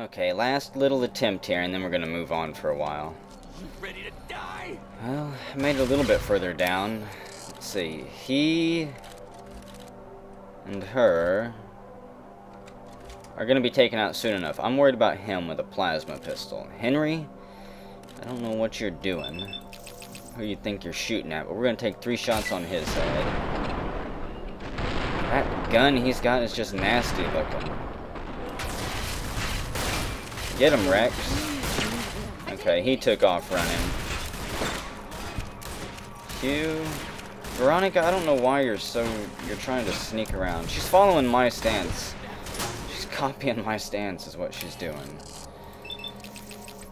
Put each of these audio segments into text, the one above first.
Okay, last little attempt here, and then we're gonna move on for a while. Ready to die? Well, I made it a little bit further down. Let's see. He and her are gonna be taken out soon enough. I'm worried about him with a plasma pistol. Henry, I don't know what you're doing. Who you think you're shooting at, but we're gonna take 3 shots on his head. That gun he's got is just nasty looking. Get him, Rex. Okay, he took off running. Q. Veronica, I don't know why you're trying to sneak around. She's following my stance. She's copying my stance is what she's doing.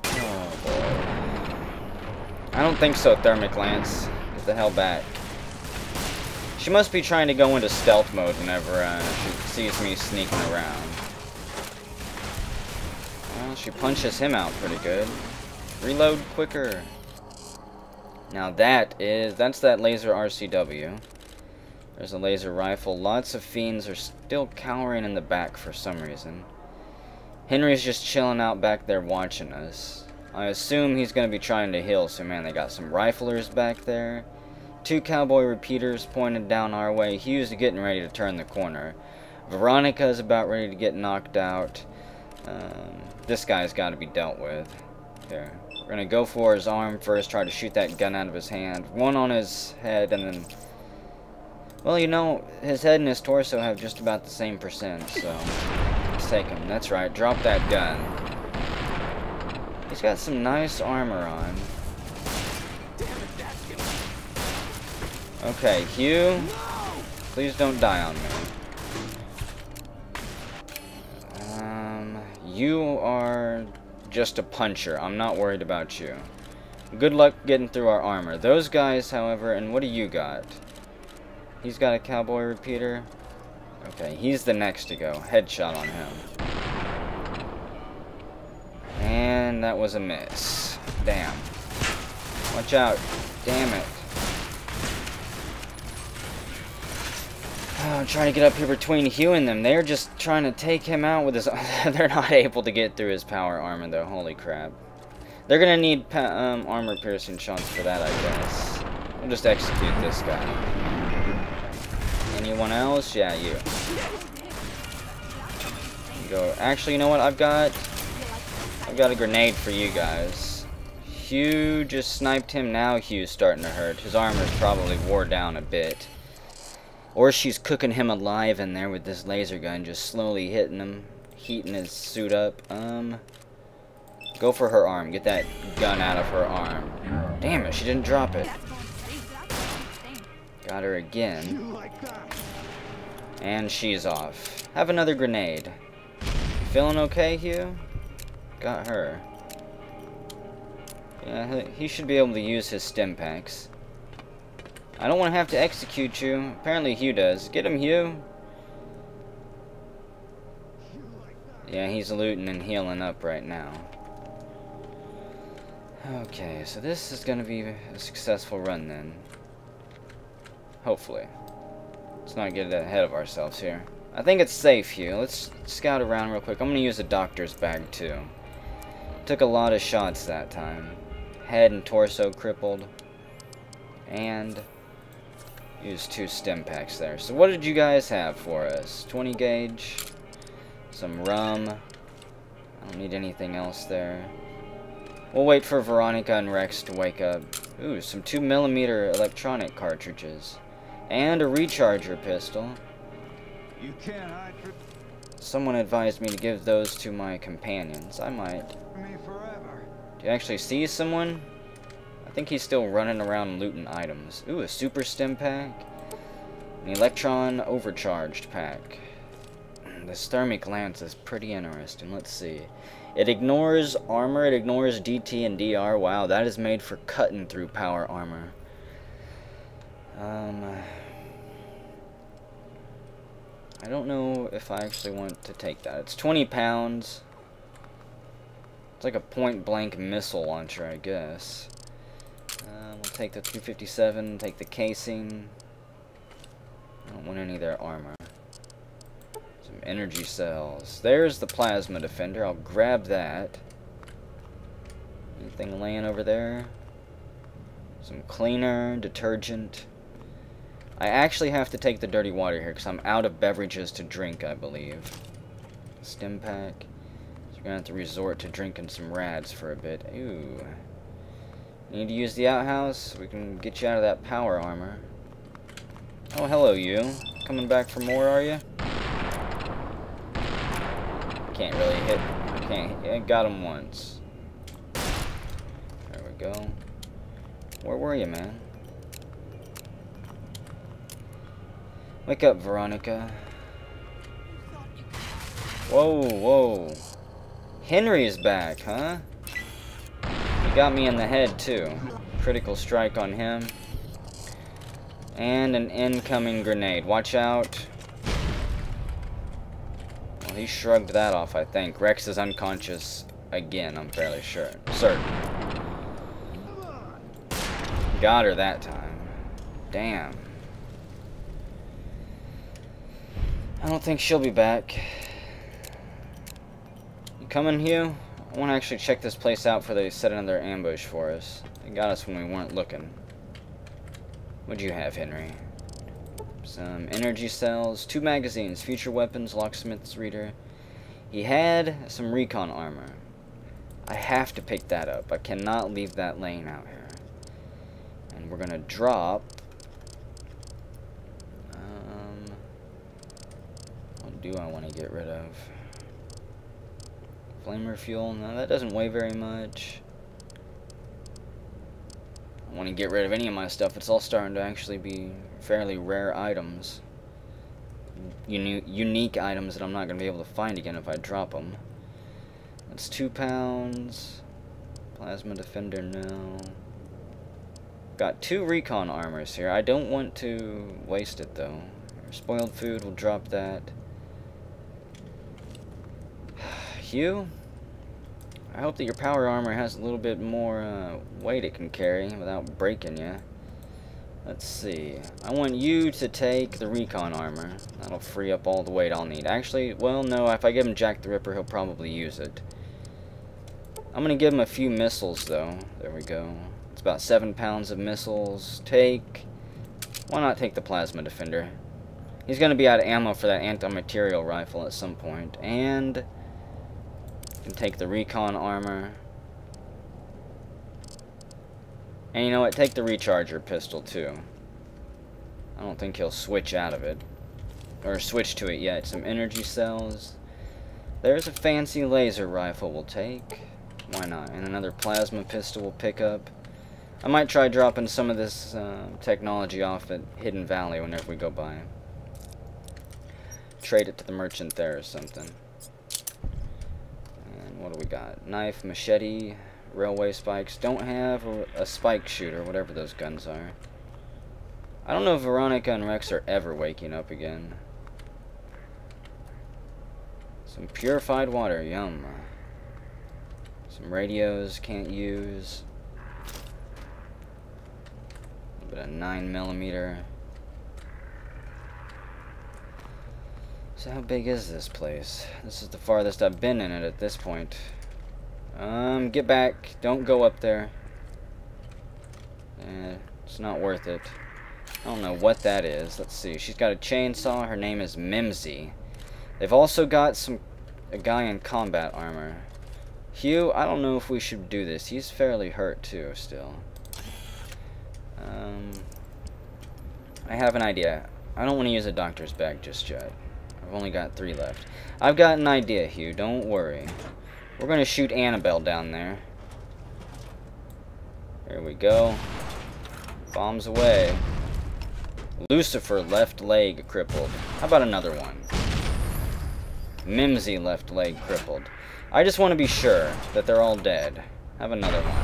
Oh boy. I don't think so, Thermic Lance. Get the hell back. She must be trying to go into stealth mode whenever she sees me sneaking around. Well, she punches him out pretty good. Reload quicker. Now that's that laser RCW. There's a laser rifle. Lots of fiends are still cowering in the back for some reason. Henry's just chilling out back there watching us. I assume he's going to be trying to heal, so man, they got some riflers back there. 2 cowboy repeaters pointed down our way. Hugh's getting ready to turn the corner. Veronica's about ready to get knocked out. This guy's got to be dealt with. Here. We're going to go for his arm first, try to shoot that gun out of his hand. 1 on his head, and then... Well, you know, his head and his torso have just about the same percent, so... Let's take him. That's right, drop that gun. He's got some nice armor on. Okay, Hugh, please don't die on me. You are just a puncher. I'm not worried about you. Good luck getting through our armor. Those guys, however, and what do you got? He's got a cowboy repeater. Okay, he's the next to go. Headshot on him. And that was a miss. Damn. Watch out. Damn it. I'm trying to get up here between Hugh and them. They're just trying to take him out with his... They're not able to get through his power armor, though. Holy crap. They're going to need armor-piercing shots for that, I guess. We'll just execute this guy. Anyone else? Yeah, you. Go. Actually, you know what? I've got a grenade for you guys. Hugh just sniped him. Now Hugh's starting to hurt. His armor's probably wore down a bit. Or she's cooking him alive in there with this laser gun, just slowly hitting him, heating his suit up. Go for her arm. Get that gun out of her arm. Damn it, she didn't drop it. Got her again. And she's off. Have another grenade. Feeling okay, Hugh? Got her. Yeah, he should be able to use his stim packs. I don't want to have to execute you. Apparently Hugh does. Get him, Hugh. Yeah, he's looting and healing up right now. Okay, so this is going to be a successful run then. Hopefully. Let's not get ahead of ourselves here. I think it's safe, Hugh. Let's scout around real quick. I'm going to use a doctor's bag too. Took a lot of shots that time. Head and torso crippled. And... use 2 stim packs there. So what did you guys have for us? 20 gauge, some rum. I don't need anything else there. We'll wait for Veronica and Rex to wake up. Ooh, some 2mm electronic cartridges. And a recharger pistol. You can't hide from Someone advised me to give those to my companions. I might. me forever. Do you actually see someone? I think he's still running around looting items. Ooh, a super stim pack. An electron overcharged pack. This thermic lance is pretty interesting. Let's see. It ignores armor, it ignores DT and DR. Wow, that is made for cutting through power armor. I don't know if I actually want to take that. It's 20 pounds. It's like a point-blank missile launcher, I guess. We'll take the 357, take the casing. I don't want any of their armor. Some energy cells. There's the plasma defender. I'll grab that. Anything laying over there? Some cleaner, detergent. I actually have to take the dirty water here because I'm out of beverages to drink, I believe. Stim pack. So we're going to have to resort to drinking some rads for a bit. Ooh. Need to use the outhouse? We can get you out of that power armor. Oh, hello, you. Coming back for more, are you? Can't really hit. I got him once. There we go. Where were you, man? Wake up, Veronica. Whoa, whoa. Henry's back, huh? He got me in the head, too. Critical strike on him. And an incoming grenade. Watch out. Well, he shrugged that off, I think. Rex is unconscious again, I'm fairly sure. Certain. Got her that time. Damn. I don't think she'll be back. You coming, Hugh? I want to actually check this place out before they set another ambush for us. They got us when we weren't looking. What'd you have, Henry? Some energy cells, 2 magazines, future weapons, locksmith's reader. He had some recon armor. I have to pick that up. I cannot leave that laying out here. And we're gonna drop. What do I want to get rid of? Flamer fuel? No, that doesn't weigh very much. I want to get rid of any of my stuff. It's all starting to actually be fairly rare items. Unique items that I'm not going to be able to find again if I drop them. That's 2 pounds. Plasma defender, no. Got 2 recon armors here. I don't want to waste it, though. Spoiled food, we'll drop that. Hugh? I hope that your power armor has a little bit more weight it can carry without breaking you. Let's see. I want you to take the recon armor. That'll free up all the weight I'll need. Actually, well, no, if I give him Jack the Ripper, he'll probably use it. I'm going to give him a few missiles, though. There we go. It's about 7 pounds of missiles. Why not take the plasma defender? He's going to be out of ammo for that anti-material rifle at some point. And can take the recon armor. And you know what? Take the recharger pistol, too. I don't think he'll switch out of it. Or switch to it yet. Some energy cells. There's a fancy laser rifle we'll take. Why not? And another plasma pistol we'll pick up. I might try dropping some of this technology off at Hidden Valley whenever we go by. Trade it to the merchant there or something. And what do we got? Knife, machete, railway spikes. Don't have a spike shooter, whatever those guns are. I don't know if Veronica and Rex are ever waking up again. Some purified water, yum. Some radios, can't use. A bit of 9mm. So how big is this place? This is the farthest I've been in it at this point. Get back. Don't go up there. It's not worth it. I don't know what that is. Let's see. She's got a chainsaw. Her name is Mimsy. They've also got a guy in combat armor. Hugh, I don't know if we should do this. He's fairly hurt too still. I have an idea. I don't want to use a doctor's bag just yet. I've only got 3 left. I've got an idea, Hugh. Don't worry. We're going to shoot Annabelle down there. There we go. Bombs away. Lucifer, left leg crippled. How about another one? Mimsy, left leg crippled. I just want to be sure that they're all dead. Have another one.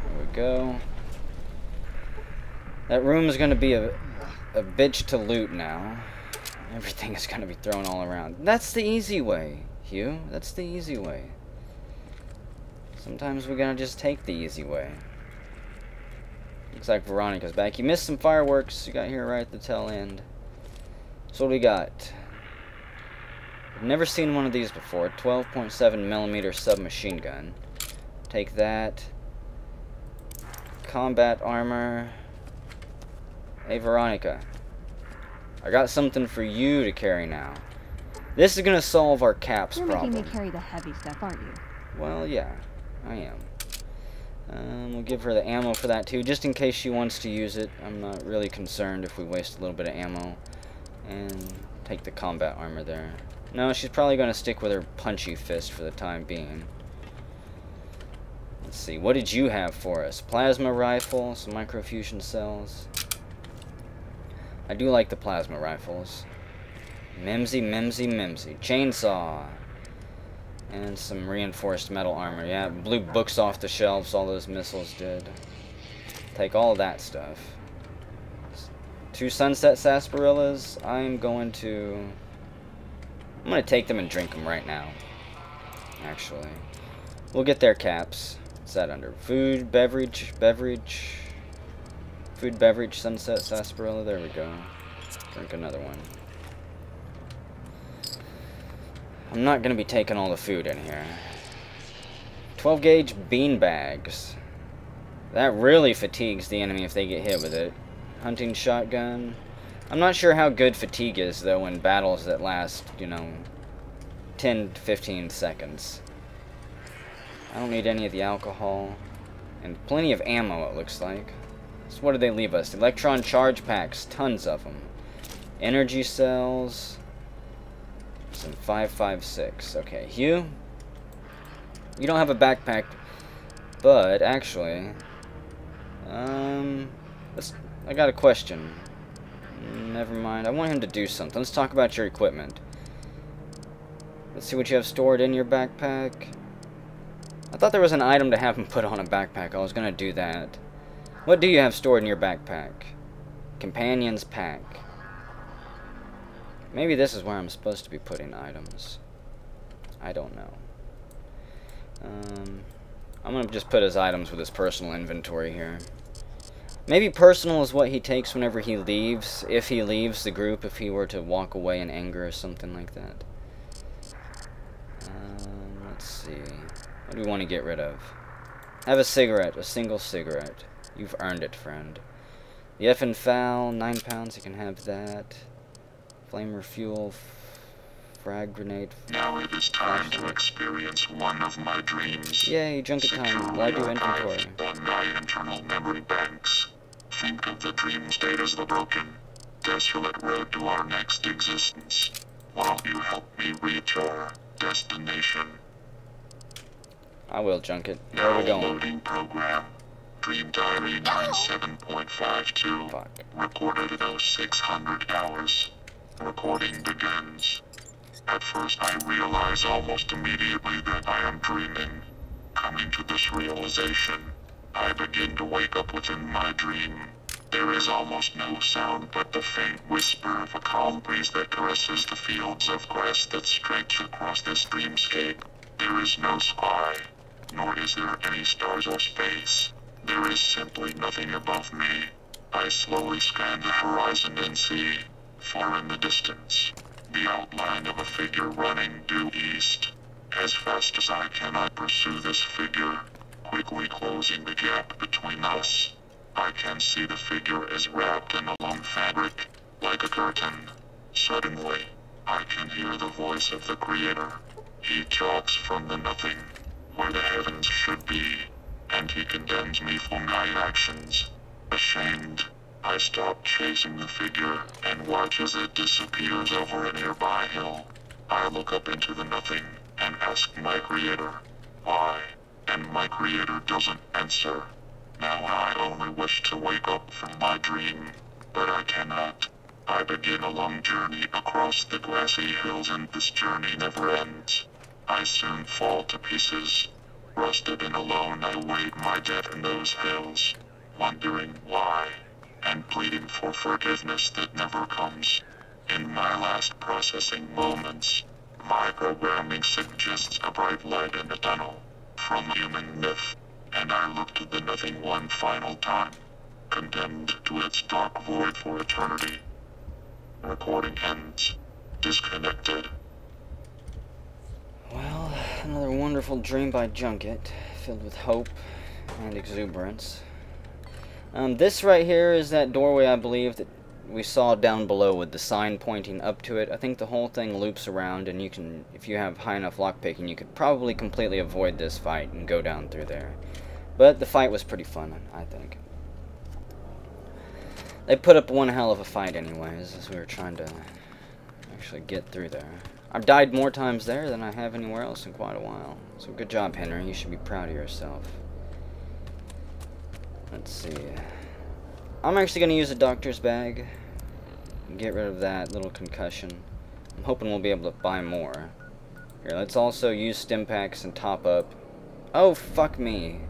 There we go. That room is going to be a bitch to loot now. Everything is going to be thrown all around. That's the easy way, Hugh. That's the easy way. Sometimes we're going to just take the easy way. Looks like Veronica's back. You missed some fireworks. You got here right at the tail end. So what do we got? I've never seen one of these before. 12.7mm submachine gun. Take that. Combat armor. Hey, Veronica. I got something for you to carry now. This is gonna solve our caps problem. You're making me carry the heavy stuff, aren't you? Well, yeah, I am. We'll give her the ammo for that too, just in case she wants to use it. I'm not really concerned if we waste a little bit of ammo. And take the combat armor there. No, she's probably gonna stick with her punchy fist for the time being. Let's see, what did you have for us? Plasma rifle, some microfusion cells. I do like the plasma rifles. Mimsy. Chainsaw. And some reinforced metal armor. Yeah, blew books off the shelves, all those missiles did. Take all of that stuff. 2 sunset sarsaparillas. I'm going to take them and drink them right now. Actually. We'll get their caps. What's that under? Food, beverage. Food, beverage, sunset sarsaparilla. There we go. Drink another one. I'm not going to be taking all the food in here. 12 gauge bean bags. That really fatigues the enemy if they get hit with it. Hunting shotgun. I'm not sure how good fatigue is, though, in battles that last, 10 to 15 seconds. I don't need any of the alcohol. And plenty of ammo, it looks like. So what did they leave us? Electron charge packs. Tons of them. Energy cells. Some 5.56. Okay, Hugh? You don't have a backpack, but actually, I got a question. Never mind. I want him to do something. Let's talk about your equipment. Let's see what you have stored in your backpack. I thought there was an item to have him put on a backpack. I was gonna do that. What do you have stored in your backpack? Companion's pack. Maybe this is where I'm supposed to be putting items. I don't know. I'm going to just put his items with his personal inventory here. Maybe personal is what he takes whenever he leaves. If he leaves the group, if he were to walk away in anger or something like that. Let's see. What do we want to get rid of? Have a cigarette. A single cigarette. You've earned it, friend. The effing foul. 9 pounds. You can have that. Flamer fuel, frag grenade. Now it is time to experience one of my dreams. Yay, junket time. Why do inventory? On my internal memory banks. Think of the dream state as the broken, desolate road to our next existence, while you help me reach our destination. I will, junket. Where are we going? Loading program. Dream Diary 97.52. Fuck. Recorded those 600 hours. Recording begins. At first I realize almost immediately that I am dreaming. Coming to this realization, I begin to wake up within my dream. There is almost no sound but the faint whisper of a calm breeze that caresses the fields of grass that stretch across this dreamscape. There is no sky, nor is there any stars or space. There is simply nothing above me. I slowly scan the horizon and see, far in the distance, the outline of a figure running due east. As fast as I can, I pursue this figure, quickly closing the gap between us. I can see the figure is wrapped in a long fabric, like a curtain. Suddenly, I can hear the voice of the Creator. He talks from the nothing, where the heavens should be, and he condemns me for my actions. Ashamed, I stop chasing the figure and watch as it disappears over a nearby hill. I look up into the nothing and ask my Creator, why? And my Creator doesn't answer. Now I only wish to wake up from my dream, but I cannot. I begin a long journey across the grassy hills, and this journey never ends. I soon fall to pieces. Rusted and alone, I wade my death in those hills, wondering why, and pleading for forgiveness that never comes. In my last processing moments, my programming suggests a bright light in the tunnel, from human myth, and I look to the nothing one final time, condemned to its dark void for eternity. Recording ends. Disconnected. Another wonderful dream by Junket, filled with hope and exuberance. This right here is that doorway, I believe, that we saw down below with the sign pointing up to it. I think the whole thing loops around, and you can, if you have high enough lockpicking, you could probably completely avoid this fight and go down through there. But the fight was pretty fun, I think. They put up one hell of a fight anyways, as we were trying to actually get through there. I've died more times there than I have anywhere else in quite a while. So good job, Henry. You should be proud of yourself. Let's see. I'm actually going to use a doctor's bag and get rid of that little concussion. I'm hoping we'll be able to buy more. Here, let's also use stim packs and top up. Oh, fuck me.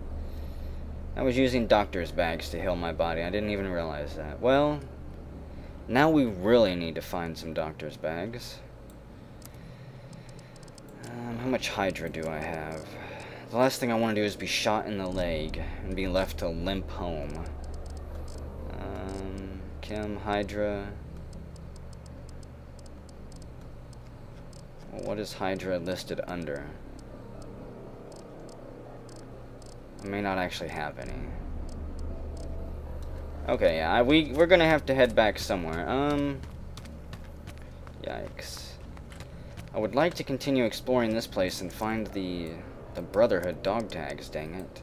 I was using doctor's bags to heal my body. I didn't even realize that. Well, now we really need to find some doctor's bags. How much Hydra do I have? The last thing I want to do is be shot in the leg and be left to limp home. Chem, Hydra. Well, what is Hydra listed under? I may not actually have any. Okay, yeah, we're gonna have to head back somewhere. Yikes. I would like to continue exploring this place and find the Brotherhood dog tags, dang it.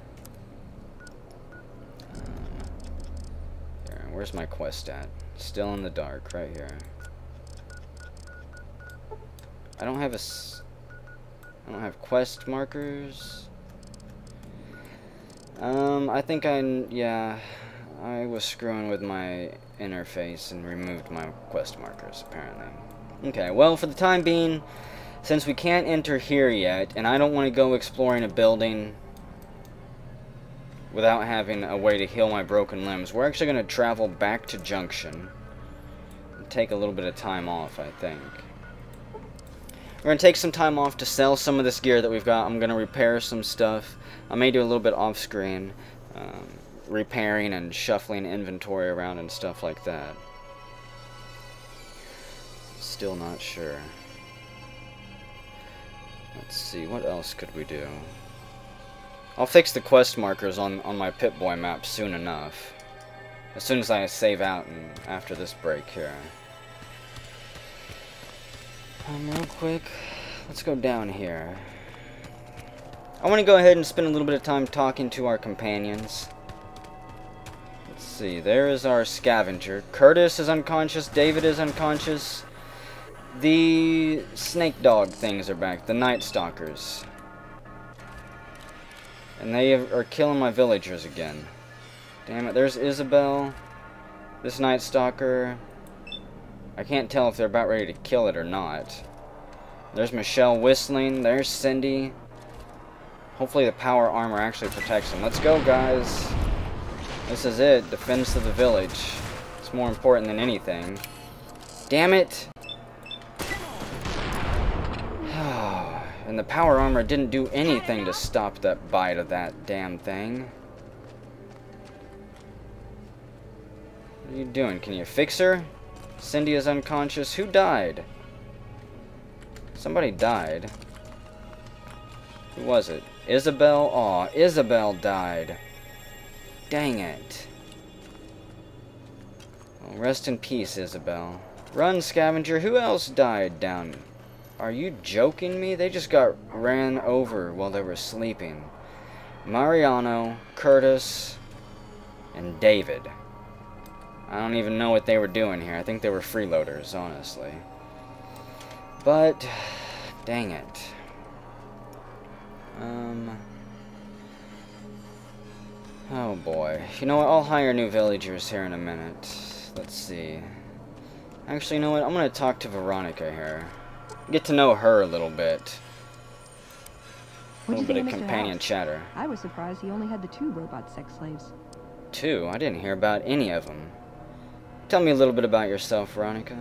There, where's my quest at? Still in the dark, right here. I don't have quest markers. I think yeah, I was screwing with my interface and removed my quest markers, apparently. Okay, well, for the time being, since we can't enter here yet, and I don't want to go exploring a building without having a way to heal my broken limbs, we're actually going to travel back to Junction and take a little bit of time off, I think. We're going to take some time off to sell some of this gear that we've got. I'm going to repair some stuff. I may do a little bit off-screen, repairing and shuffling inventory around and stuff like that. Still not sure. Let's see, what else could we do? I'll fix the quest markers on my Pip-Boy map soon enough. As soon as I save out and after this break here. Real quick, let's go down here. I want to go ahead and spend a little bit of time talking to our companions. Let's see, there is our scavenger. Curtis is unconscious, David is unconscious. The snake dog things are back, the Night Stalkers. And they are killing my villagers again. Damn it, there's Isabel. This Night Stalker. I can't tell if they're about ready to kill it or not. There's Michelle whistling, there's Cindy. Hopefully the power armor actually protects them. Let's go, guys. This is it, defense of the village. It's more important than anything. Damn it! And the power armor didn't do anything to stop that bite of that damn thing. What are you doing? Can you fix her? Cindy is unconscious. Who died? Somebody died. Who was it? Isabel? Aw, Isabel died. Dang it. Well, rest in peace, Isabel. Run, scavenger. Who else died down? Are you joking me? They just got ran over while they were sleeping. Mariano, Curtis, and David. I don't even know what they were doing here. I think they were freeloaders, honestly. But, dang it. Oh boy. You know what? I'll hire new villagers here in a minute. Let's see. Actually, you know what? I'm gonna talk to Veronica here. Get to know her a little bit. A little bit of companion chatter. I was surprised he only had the 2 robot sex slaves. 2? I didn't hear about any of them. Tell me a little bit about yourself, Veronica.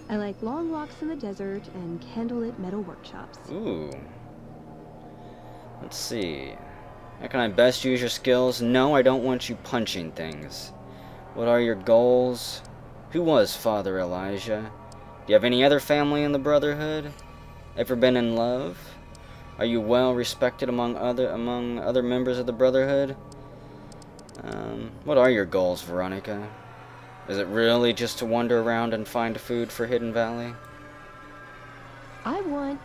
I like long walks in the desert and candlelit metal workshops. Ooh. Let's see. How can I best use your skills? No, I don't want you punching things. What are your goals? Who was Father Elijah? Do you have any other family in the Brotherhood? Ever been in love? Are you well respected among other members of the Brotherhood? What are your goals, Veronica? Is it really just to wander around and find food for Hidden Valley? I want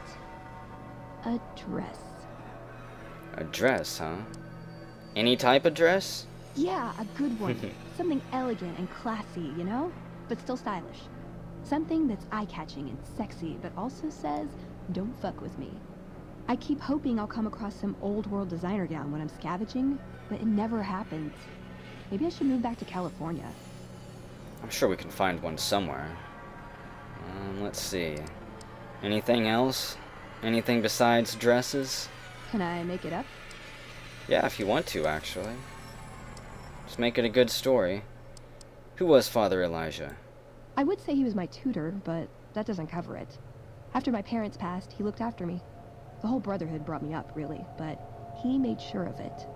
a dress. A dress, huh? Any type of dress? Yeah, a good one. Something elegant and classy, you know? But still stylish. Something that's eye-catching and sexy, but also says, don't fuck with me. I keep hoping I'll come across some old-world designer gown when I'm scavenging, but it never happens. Maybe I should move back to California. I'm sure we can find one somewhere. Let's see. Anything else? Anything besides dresses? Can I make it up? Yeah, if you want to, actually. Just make it a good story. Who was Father Elijah? I would say he was my tutor, but that doesn't cover it. After my parents passed, he looked after me. The whole Brotherhood brought me up, really, but he made sure of it.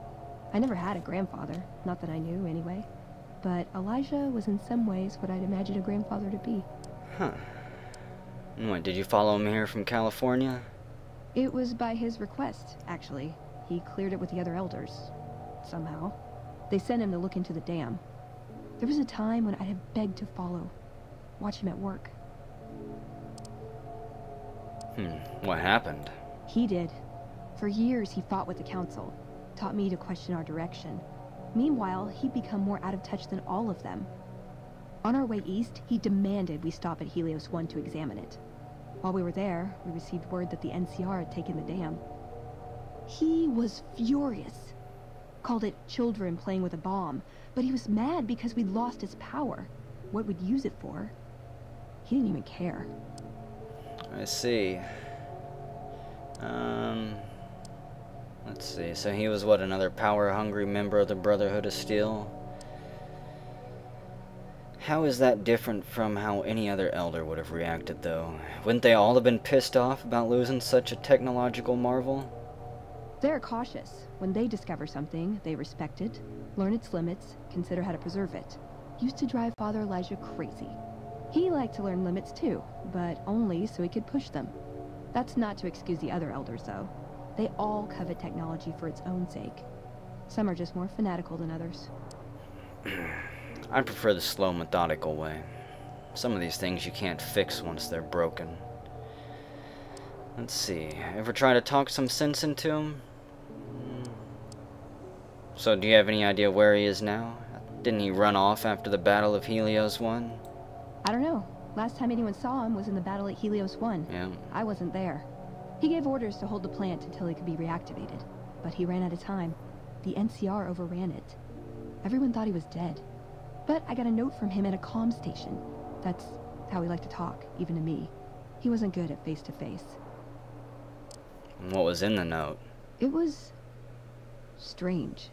I never had a grandfather, not that I knew, anyway. But Elijah was in some ways what I'd imagine a grandfather to be. Huh. And what, did you follow him here from California? It was by his request, actually. He cleared it with the other elders. Somehow. They sent him to look into the dam. There was a time when I'd have begged to follow. Watch him at work. What happened? He did. For years he fought with the council. Taught me to question our direction. Meanwhile, he'd become more out of touch than all of them. On our way east, he demanded we stop at Helios 1 to examine it. While we were there, we received word that the NCR had taken the dam. He was furious. Called it children playing with a bomb, but he was mad because we'd lost his power. What we'd use it for. He didn't even care. I see. Let's see. So he was what, another power-hungry member of the Brotherhood of Steel? How is that different from how any other elder would have reacted, though? Wouldn't they all have been pissed off about losing such a technological marvel? They're cautious. When they discover something, they respect it, learn its limits, consider how to preserve it. Used to drive Father Elijah crazy. He liked to learn limits too, but only so he could push them. That's not to excuse the other elders, though. They all covet technology for its own sake. Some are just more fanatical than others. I prefer the slow, methodical way. Some of these things you can't fix once they're broken. Let's see. Ever try to talk some sense into him? So, do you have any idea where he is now? Didn't he run off after the Battle of Helios 1? I don't know. Last time anyone saw him was in the battle at Helios 1. Yeah. I wasn't there. He gave orders to hold the plant until he could be reactivated. But he ran out of time. The NCR overran it. Everyone thought he was dead. But I got a note from him at a comm station. That's how he liked to talk, even to me. He wasn't good at face-to-face. What was in the note? It was strange.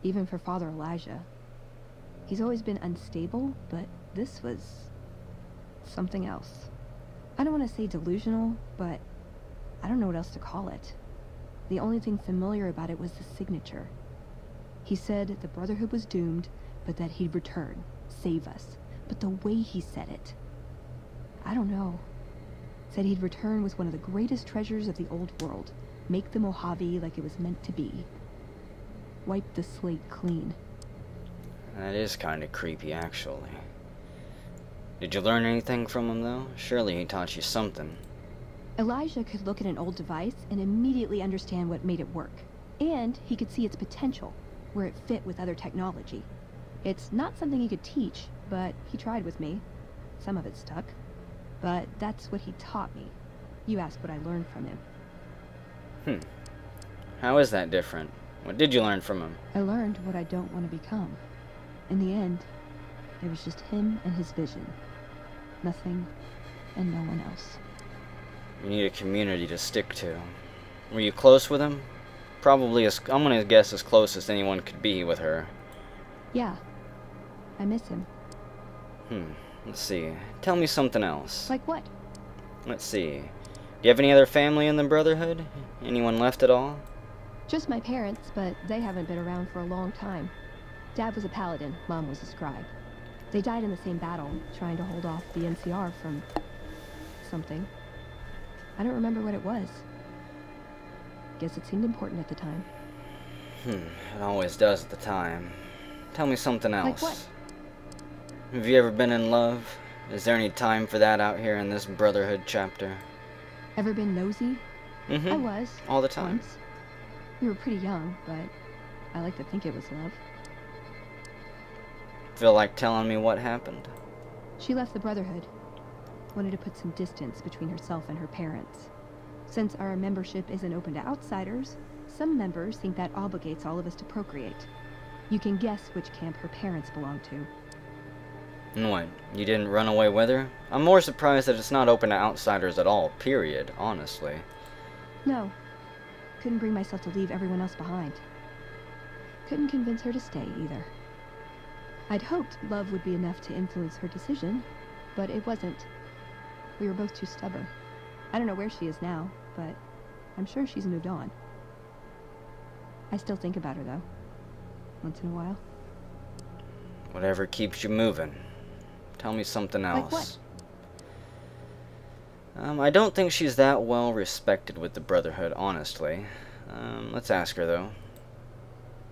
Even for Father Elijah. He's always been unstable, but this was something else. I don't want to say delusional, but I don't know what else to call it. The only thing familiar about it was the signature. He said the Brotherhood was doomed, but that he'd return, save us. But the way he said it, I don't know. Said he'd return with one of the greatest treasures of the old world. Make the Mojave like it was meant to be. Wipe the slate clean. That is kind of creepy, actually. Did you learn anything from him, though? Surely he taught you something. Elijah could look at an old device and immediately understand what made it work. And he could see its potential, where it fit with other technology. It's not something he could teach, but he tried with me. Some of it stuck. But that's what he taught me. You asked what I learned from him. How is that different? What did you learn from him? I learned what I don't want to become. In the end, there was just him and his vision. Nothing and no one else. You need a community to stick to. Were you close with him? Probably as, I'm gonna guess, as close as anyone could be with her. Yeah. I miss him. Let's see. Tell me something else. Like what? Let's see. Do you have any other family in the Brotherhood? Anyone left at all? Just my parents, but they haven't been around for a long time. Dad was a paladin, Mom was a scribe. They died in the same battle, trying to hold off the NCR from something. I don't remember what it was. Guess it seemed important at the time. It always does at the time. Tell me something else. Like what? Have you ever been in love? Is there any time for that out here in this Brotherhood chapter? Ever been nosy? Mm-hmm. I was. All the time. Once. We were pretty young, but I like to think it was love. Feel like telling me what happened? She left the Brotherhood. Wanted to put some distance between herself and her parents. Since our membership isn't open to outsiders, some members think that obligates all of us to procreate. You can guess which camp her parents belong to. And what, you didn't run away with her? I'm more surprised that it's not open to outsiders at all, period, honestly. No. Couldn't bring myself to leave everyone else behind. Couldn't convince her to stay, either. I'd hoped love would be enough to influence her decision, but it wasn't. We were both too stubborn. I don't know where she is now, but I'm sure she's moved on. I still think about her, though. Once in a while. Whatever keeps you moving. Tell me something else. Like what? I don't think she's that well respected with the Brotherhood, honestly. Let's ask her, though.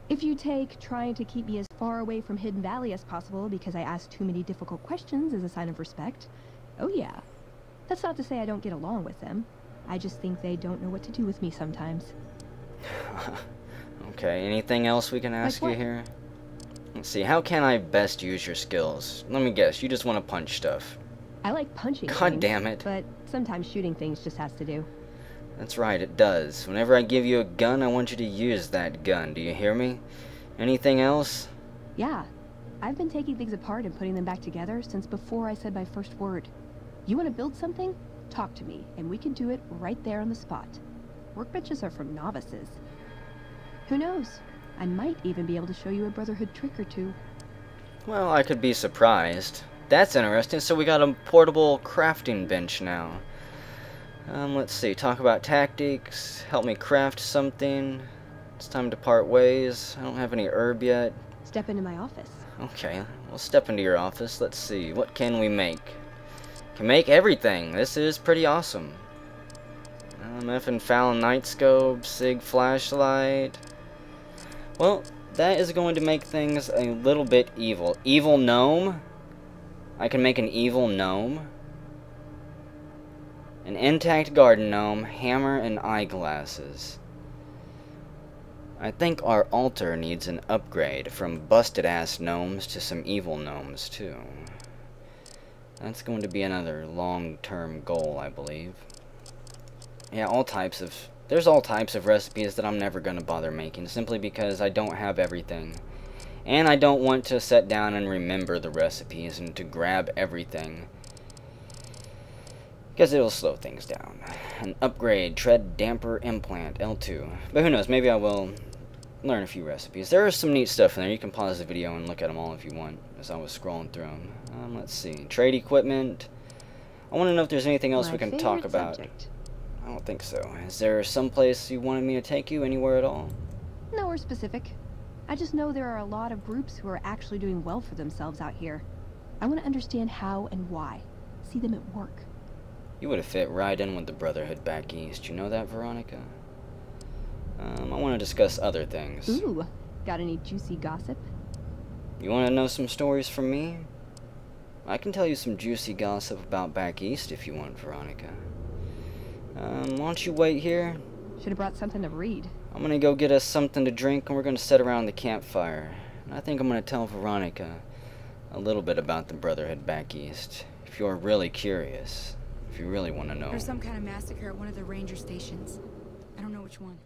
If you take trying to keep me as far away from Hidden Valley as possible because I ask too many difficult questions as a sign of respect, oh yeah. That's not to say I don't get along with them. I just think they don't know what to do with me sometimes. Okay, anything else we can ask you here? Let's see, how can I best use your skills? Let me guess, you just want to punch stuff. I like punching God things, damn it. but sometimes shooting things just has to do. That's right, it does. Whenever I give you a gun, I want you to use that gun. Do you hear me? Anything else? Yeah. I've been taking things apart and putting them back together since before I said my first word. You want to build something? Talk to me, and we can do it right there on the spot. Workbenches are for novices. Who knows? I might even be able to show you a Brotherhood trick or two. Well, I could be surprised. That's interesting, so we got a portable crafting bench now. Let's see, talk about tactics, help me craft something. It's time to part ways. I don't have any herb yet. Step into my office. Okay, we'll step into your office. Let's see, what can we make? Can make everything. This is pretty awesome. Effing Fallon night scope, Sig flashlight. Well, that is going to make things a little bit evil. Evil gnome? I can make an evil gnome. An intact garden gnome, hammer, and eyeglasses. I think our altar needs an upgrade from busted-ass gnomes to some evil gnomes, too. That's going to be another long-term goal, I believe. Yeah, there's all types of recipes that I'm never going to bother making, simply because I don't have everything. And I don't want to sit down and remember the recipes and to grab everything, because it'll slow things down. An upgrade, tread damper implant, L2. But who knows, maybe I will learn a few recipes. There is some neat stuff in there. You can pause the video and look at them all if you want, as I was scrolling through them. Let's see, trade equipment. I want to know if there's anything else we can talk about. Subject. I don't think so. Is there some place you wanted me to take you? Anywhere at all? Nowhere specific. I just know there are a lot of groups who are actually doing well for themselves out here. I want to understand how and why. See them at work. You would have fit right in with the Brotherhood back east. You know that, Veronica? I want to discuss other things. Ooh, got any juicy gossip? You want to know some stories from me? I can tell you some juicy gossip about back east if you want, Veronica. Why don't you wait here? Should have brought something to read. I'm gonna go get us something to drink, and we're gonna sit around the campfire. And I think I'm gonna tell Veronica a little bit about the Brotherhood back east. If you're really curious, if you really want to know. There's some kind of massacre at one of the ranger stations. I don't know which one.